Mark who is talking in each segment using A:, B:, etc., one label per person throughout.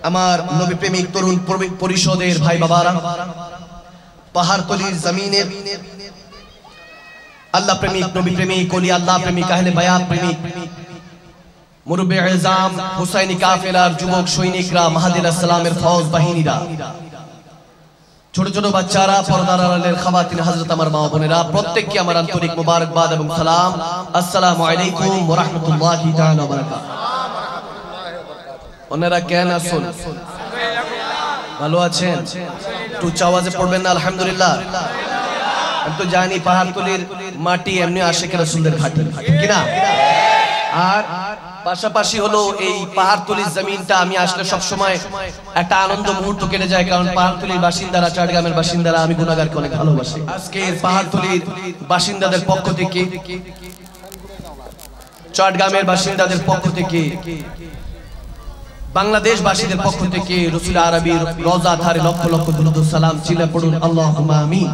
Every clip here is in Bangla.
A: আমার নবী প্রেমিক তরুণ পরিষদের ভাই বাবারা, পাহাড়তলির জমিনের আল্লাহ প্রেমিক, নবী প্রেমিক, ওলি আল্লাহ প্রেমিক, আহলে বায়াত প্রেমিক, মুরব্বি আযম, হুসাইনি কাফেলার যুবক সৈনিকরা, মাহাদি আলাইহিস সালামের ফৌজ বাহিনীরা, ছোট ছোট বাচ্চারা, পর্দার আড়ালের খাওয়াতিন, হযরত আমার মা বোনেরা, প্রত্যেককে আমার আন্তরিক মোবারকবাদ এবং সালাম। আসসালামু আলাইকুম ওয়া রাহমাতুল্লাহি তাআলা ওয়া বারাকাতুহু। ওনারা কেন আছেন? ভালো আছেন? একটু আওয়াজে পড়বেন না আলহামদুলিল্লাহ? আমি তো জানি পাহাড়তলির মাটি এমনি আশিকের রাসূলের ঘাটি, ঠিক কি না? আর পাশাপাশি হলো এই পাহাড়তলির জমিনটা আমি আসলে সব সময় একটা আনন্দ মুহূর্ত কেটে যায়, কারণ পাহাড়তলির বাসিন্দারা, চট্টগ্রামের বাসিন্দারা আমি গুনাহগারকে অনেক ভালোবাসি। আজকে পাহাড়তলির বাসিন্দাদের পক্ষ থেকে, চট্টগ্রামের বাসিন্দাদের পক্ষ থেকে, বাংলাদেশবাসীদের পক্ষ থেকে রাসূল আরবীর রওজা ধারে লক্ষ লক্ষ দুরূদ ও সালাম চিল্লা পড়ুন আল্লাহুম্মা আমিন।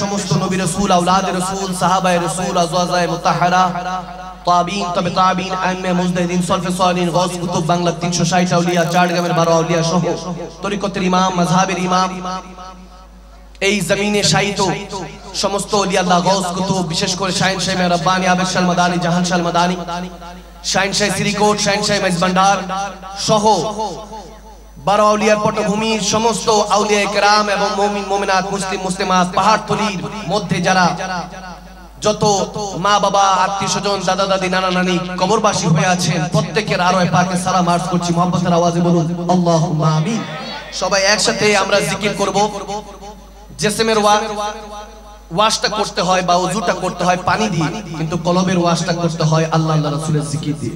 A: সমস্ত নবী রাসূল, আওলাদ রাসূল, সাহাবায়ে রাসূল, আজওয়াজায়ে মুতাহহারা, তাবিঈন, তবে তাবিঈন, আইম্মে মুজতাহিদিন, সলফে সালিহিন, গাউস কুতুব, বাংলার 360 আউলিয়া, চট্টগ্রামের 12 আউলিয়া সহ তরিকতের ইমাম, মাযহাবের ইমাম, এই জমিনে শায়িত সমস্ত ওলি আল্লাহ, গাউস কুতুব, বিশেষ করে শাহিন শাহ রব্বানি, আবেদ শাহ মাদানী, জাহান শাহ মাদানী, শাহিন শাহ শ্রীকোট, শাহিন শাহ মেজবান্ডার সহ 12 আউলিয়ার পটভূমির সমস্ত আউলিয়া কেরাম এবং মুমিন মুমিনাত, মুসলিম মুসলিমাত, পাহাড়তলির মধ্যে যারা যত মা বাবা, আত্মীয় স্বজন, দাদা দাদি, নানা নানি কবরবাসী হয়ে আছেন, প্রত্যেকের আরোহে পাকে সালাম আরজ করছি। মুহাব্বতের আওয়াজে বলুন আল্লাহুম্মা আমিন। সবাই একসাথে আমরা জিকির করব। জিসমের ওয়াশটা করতে হয় বা ওযুটা করতে হয় পানি দিয়ে, কিন্তু কলবের ওয়াশটা করতে হয় আল্লাহ আল্লাহ রাসূলের জিকির দিয়ে।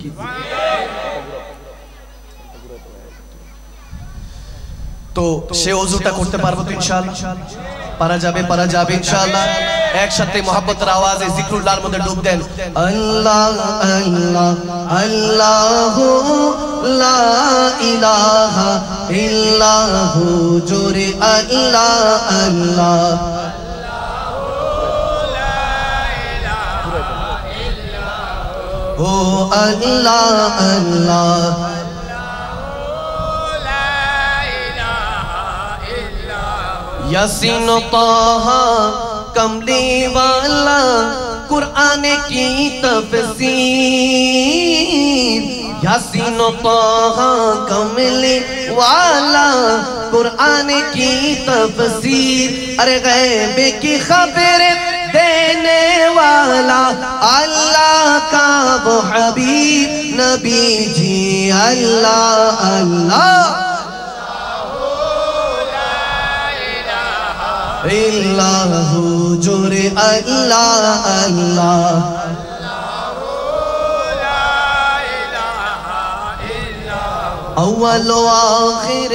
A: তো সে ওযুটা করতে পারবো তো ইনশাআল্লাহ? পারা যাবে ইনশাআল্লাহ। একসাথে মুহাব্বতের আওয়াজে জিকরুল্লাহর মধ্যে ডুব দেন। আল্লাহ আল্লাহ আল্লাহু লা ইলাহা ইল্লাহু, জোরে আল্লাহ আল্লাহ ও আল্লাহ আল্লাহ यासीन ताहा कमली वाला कुरान की तफसीर, यासीन ताहा कमली वाला कुरान की तफसीर, अरे गैब की खबर देने वाला अल्लाह का वो हबीब नबी जी अल्लाह अल्लाह इल्लाहु, जोरे अल्लाह अल्लाह अव्वल व आखिर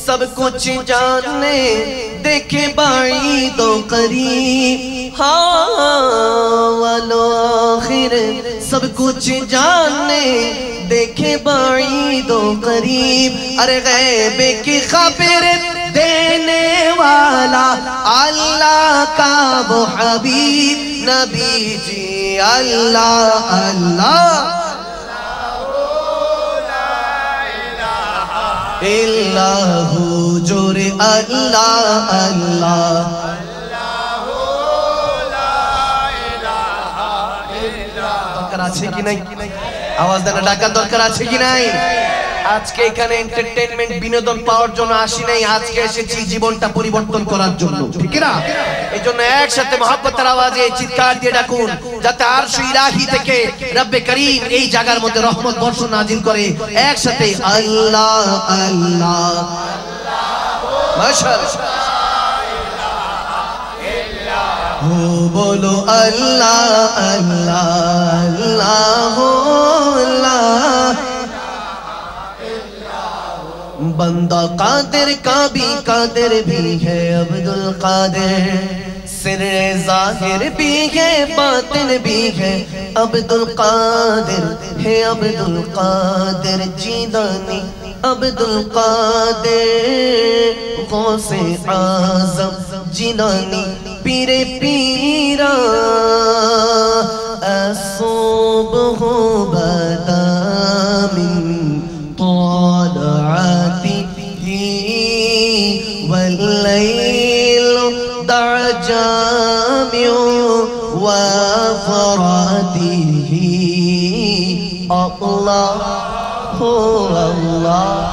A: सब कुछ जानने, देखे बाईद व करीब, हाँ अव्वल व आखिर सब कुछ जानने, देखे बाईद व करीब, अरे गैब की खबर देने वाला अल्लाह का वो हबीब नबी जी अल्लाह अल्लाह इल्लाहु, जोरे अल्लाह अल्लाह দরকার আছে কি নাই? আওয়াজ দেন, ডাকার দরকার আছে কি নাই? আজকে এখানে এন্টারটেইনমেন্ট, বিনোদন পাওয়ার জন্য আসি নাই, আজকে এসেছি জীবনটা পরিবর্তন করার জন্য, ঠিক না? এইজন্য একসাথে মুহাব্বতের আওয়াজে চিৎকার দিয়ে ডাকুন, যাতে আরশ ইলাহি থেকে রব্বে করিম এই জায়গার মধ্যে রহমত বর্ষণ নাজিল করে। একসাথে আল্লাহ আল্লাহ মাশাআল্লাহ ও বলো আল্লাহ আল্লাহ আল্লাহ আল্লাহ। बंदा कादिर का भी कादिर भी है अब्दुल कादिर, सिर ज़ाहिर भी है बातिन भी है अब्दुल कादिर, है अब्दुल कादिर जीलानी अब्दुल कादिर, गौसे आज़म जीलानी पीरे पीरा, असुबह बदा मिन طلعت أفراده الله هو الله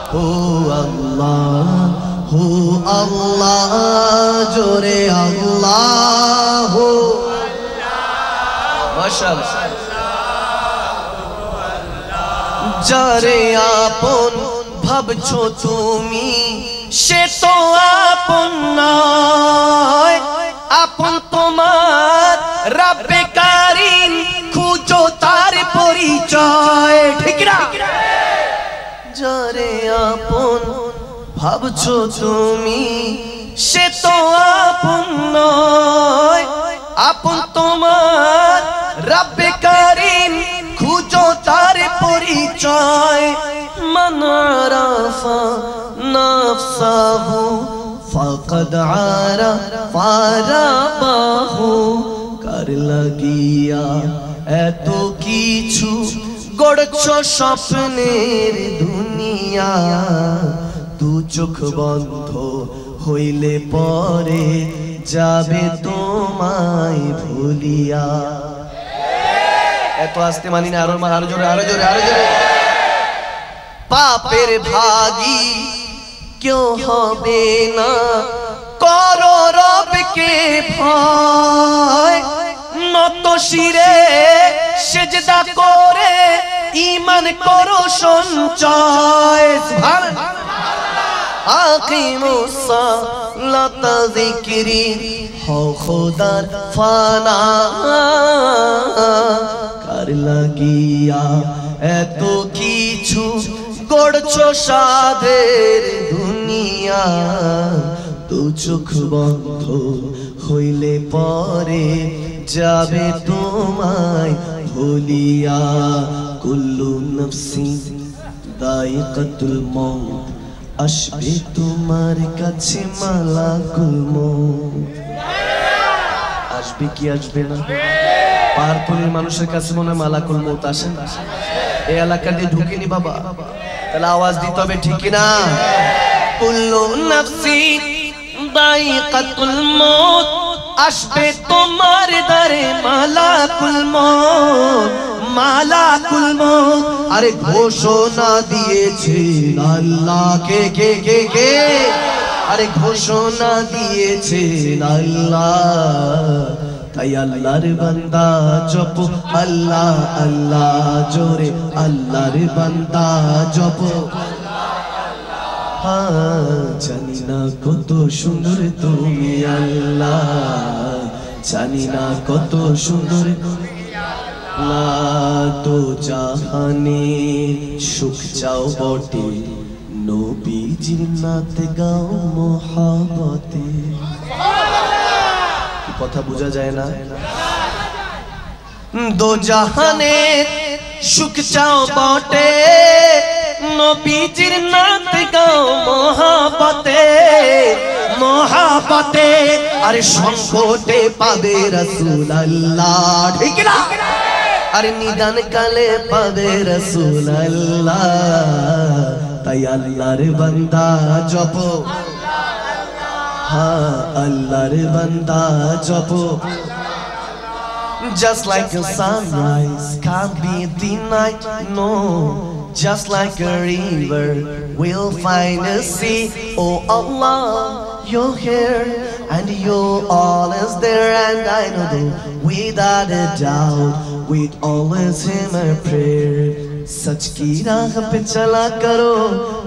A: هو الله هو الله جوري الله ما شاء الله যারে আপন ভাবছো তুমি সে তো আপন নয় আপন তোমার রব্বে কারীম খুঁজো তার পরিচয় ঠিক না যারে আপন ভাবছো তুমি সে তো আপন নয় আপন তোমার রব্বে কারীম খুঁজো তার পরিচয় মান আরাফা নাফসাহু ফাকাদ আরাফা রাব্বাহু কার লাগিয়া এত কিছু গড়ছো স্বপ্নের দুনিয়া দু চোখ বন্ধ হইলে পরে যাবে তোমায় ভুলিয়া এত আস্তে মানি না আরো জোরে আরো জোরে আরো জোরে পাপের ভাগী কেউ হবে না করো রবকে ভয় নত শিরে সেজদা করে ঈমান করো সঞ্চয় সুবহানাল্লাহ আকিমুস সালাতা যিকরি হও খোদার ফানা কার লাগিয়া এত কিছু গড়ছো সাধের দুনিয়া দু চোখ বন্ধ হইলে পরে যাবে তোমায় ভুলিয়া কুল্লু নফসি দায়িকাতুল মউত আসবে তোমার কাছে মালাকুল মউত আসবে কি আসবে না পাহাড়পুরের মানুষের কাছে মনে হয় মালাকুল মউত আসে না এই এলাকা দিয়ে ঢুকিনি বাবা তাহলে আওয়াজ দিতে হবে ঠিক না কুল্লু নফসি দায়িকাতুল মউত আসবে তোমার দরে মালাকুল মউত মালাকুল মউত আরে ঘোষণা দিয়েছে আল্লাহ কে কে কে কে আরে ঘোষণা দিয়েছে আল্লাহ তাই আল্লাহর বান্দা জপ আল্লাহ আল্লাহ জোরে আল্লাহর বান্দা জপ জানি না কত সুন্দর তুমি আল্লাহ জানি না কত সুন্দর আল্লাহ তো জাহানে সুখ চাও বটে নবীজির নাত গাও মহাবতে কথা বোঝা যায় না দো জাহানে সুখ চাও বটে নবীজির নাত গাও মহাবতে মহাবতে আরে সংকটে পাবে রাসূলুল্লাহ ঠিক না আরে নিদান কালে পাবে রাসূলুল্লাহ তাই আল্লাহর বান্দা জপ হ্যাঁ আল্লাহর বান্দা জপ just like a sunrise can't be denied no just like a river we'll find a sea oh Allah you're here and you're always there and I know that without a doubt we'd always hear my prayer सच की राह पे चला करो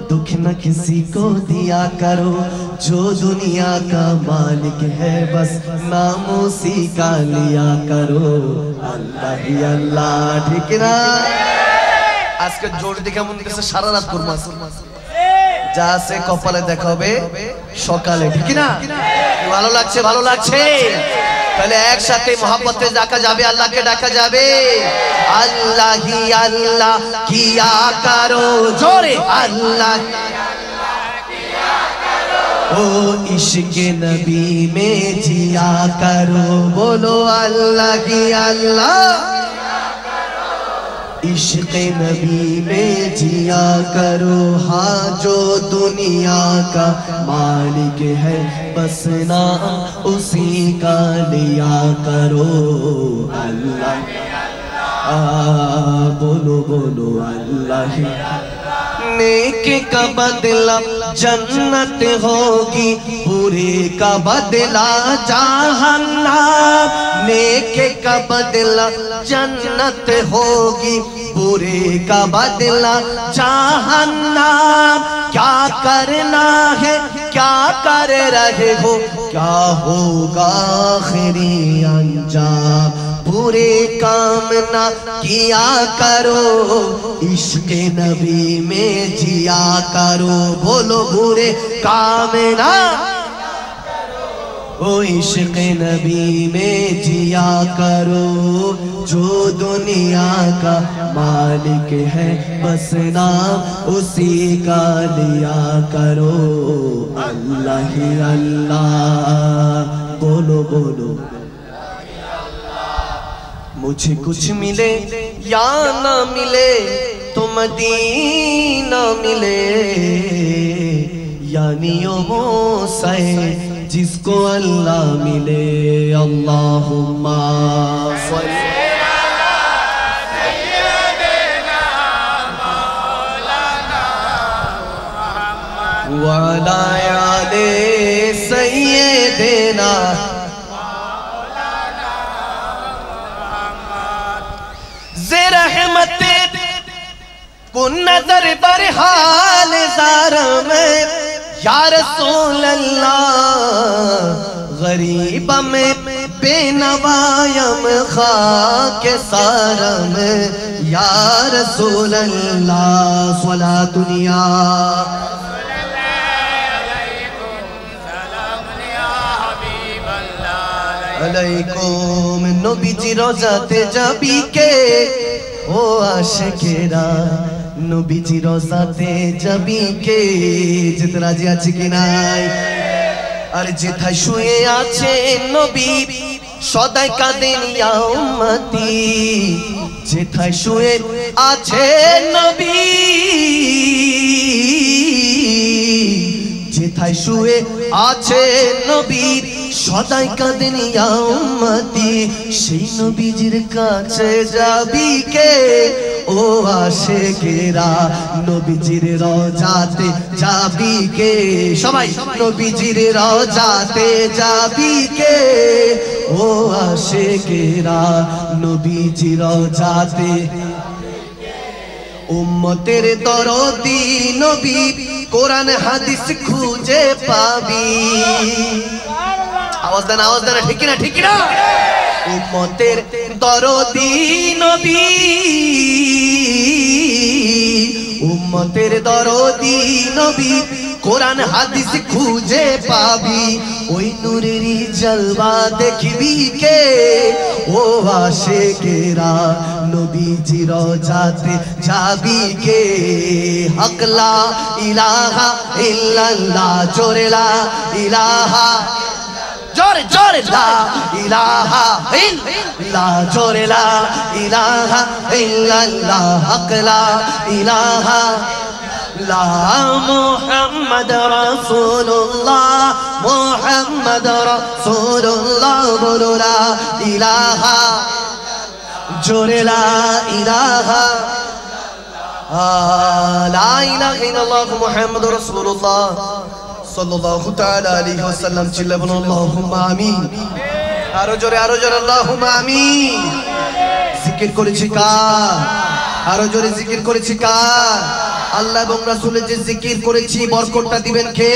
A: दुख न किसी को दिया करो जो दुनिया का मालिक है बस नाम उसी का लिया करो अल्लाह ही अल्लाह ठीक ना আজকে জোর দেখে মন কাছে সারা রাত করব যা আছে কপালে দেখাবে সকালে ঠিক না ভালো লাগছে তাহলে একসাথে মহব্বতে ডাকা যাবে আল্লাহকে ডাকা যাবে আল্লাহ হি আল্লাহ কিয়া করো জোরে আল্লাহ কিয়া করো ও ইশকে নবী মে জিয়া করো বলো আল্লাহ হি আল্লাহ इश्क़ नबी में जिया करो, हाँ जो दुनिया का मालिक है बस नाम उसी का लिया करो। अल्लाह बोलो बोलो अल्लाह। नेक का बदला जन्नत होगी, बुरे का बदला जहन्नम। नेक का बदला जन्नत होगी, बुरे का बदला जहन्नम। क्या करना है क्या कर रहे हो, क्या होगा आखिरी अंजाम। बुरे काम ना किया करो, इश्क़ नबी में जिया करो। बोलो बुरे काम ना ओ इश्क़ नबी में जिया करो। जो दुनिया का मालिक है बस नाम उसी का लिया करो। अल्लाह ही अल्लाह बोलो बोलो। मुझे कुछ मिले या ना मिले तो मदीना मिले, यानी वो सहे जिसको अल्लाह मिले। अल्लाहुम्मा सल्ली अला सय्यिदिना मौलाना मुहम्मद व अला आले सय्यिदिना। रहमते को नजर पर हाल ज़ारा में या रसूल अल्लाह, गरीब में बेनवायम खाके सारा में या रसूल अल्लाह। सला दुनिया अलैकुम नबीजी रोजाते जाबी के ও আশিকেরা, নবীজি রোজাতে যাবি কে যেতে রাজি আছে কি নাই? আর যেথায় শুয়ে আছে নবী সদাই কাঁদেন ইয়া উম্মতি। যেথায় শুয়ে আছে নবী, যেথায় শুয়ে আছে নবী সদাই কাঁদেন ইয়া উম্মতি। সেই নবীজির কাছে যাবি কে ও আশিকেরা, নবীজির রওজাতে যাবি কে? সবাই নবীজির রওজাতে যাবি কে ও আশিকেরা, নবীজির রওজাতে। উম্মতের দরদি নবী, কোরআন হাদিস খুঁজে পাবি। আওয়াজ দেন ঠিক না ঠিক না? উম্মতের দরদি নবী, উম্মতের দরদি নবী, কোরআন হাদিস খুঁজে পাবি। ওই নূরেরই জলওয়া দেখবি কে ও আশিকেরা, নবীজি রওজাতে যাবি কে? হক লা ইলাহা ইল্লাল্লাহ, জোরে লা ইলাহা, জোরে জোরে লা ইলাহা ইল্লাল্লাহ, জোরে লা ইলাহা ইল্লাল্লাহ, হক লা ইলাহা লা মুহাম্মদ রাসূলুল্লাহ, মুহাম্মদ রাসূলুল্লাহ। বলো লা ইলাহা, জোরে লা ইলাহা, লা ইলাহা ইল্লাল্লাহ মুহাম্মাদুর রাসূলুল্লাহ সাল্লাল্লাহু তাআলা আলাইহি ওয়াসাল্লাম। চিল্লা বলুন আল্লাহুম্মা আমিন। আরো জোরে আল্লাহুম্মা আমিন। জিকির করেছি কার? আরো জোরে জিকির করেছি কার? আল্লাহ এবং রাসূলের যে জিকির করেছি বরকতটা দিবেন কে?